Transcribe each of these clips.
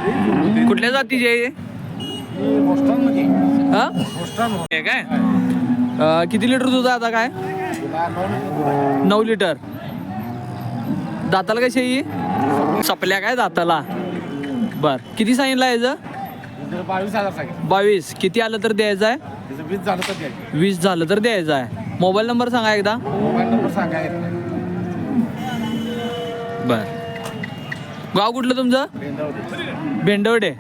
कुठल्या जातीची आहे हा हे काय किती लिटर दूध आहे आता काय 9 लिटर दाताला कशी आहे सपल्या काय दाताला बर किती सांगितलं याचं 22 किती आलं तर द्यायचं आहे 20 झालं तर द्यायचं आहे मोबाईल नंबर सांगा एकदा बर गाव कुठलं तुमचं भेंडवडे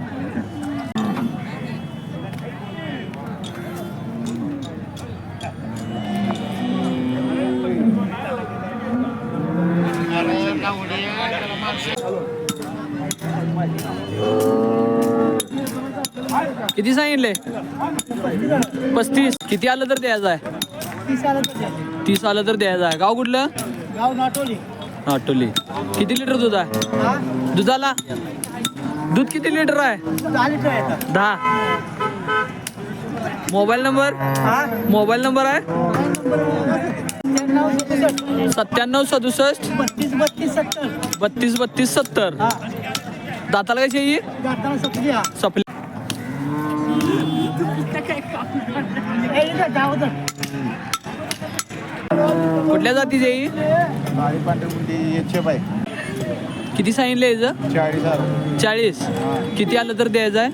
किती सांगितले 35 किती आलं तर द्यायचं आहे 30 आलं तर द्यायचं आहे गाव कुठलं नाटोली किती लिटर दूध आहे दुधाला दूध किती लिटर आहे 10 मोबाईल नंबर आहे 9767 32 70 दाताला कशी आहे सपली कुठल्या जातीची आहे किती सांगितलं याचं 40 किती आलं तर द्यायचं आहे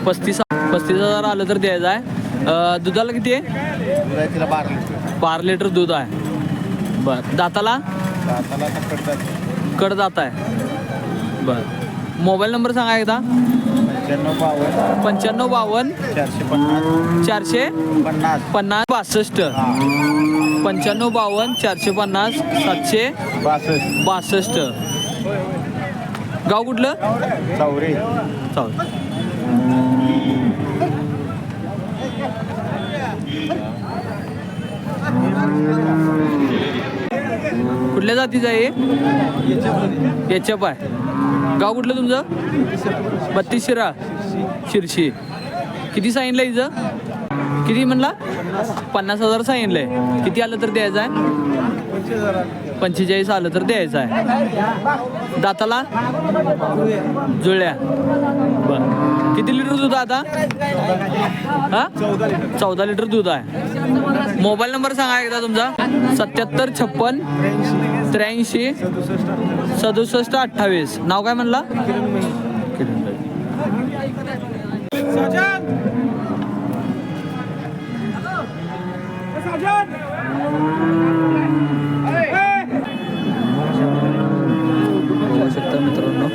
35,000 आलं तर द्यायचं आहे दुधाला किती आहे 12 लिटर दूध आहे बर दाताला कडदात आहे बर मोबाईल नंबर सांगा एकदा 9552 450 62 9552 450 762 गाव कुठलं चौरे कुठल्या जातीचं आहे एचएफ आहे गाव कुठलं तुमचं 32 शिरा शिरशी किती सांगितलं हिचं किती म्हणला 50,000 सांगितलंय किती आलं तर द्यायचं आहे 45 आलं तर द्यायचं आहे दाताला जुळल्या बर किती लिटर दूध आता हा 14 लिटर दूध आहे मोबाईल नंबर सांगा एकदा तुमचा 77 56 83 67 28 नाव काय म्हणला बघू शकता मित्रांनो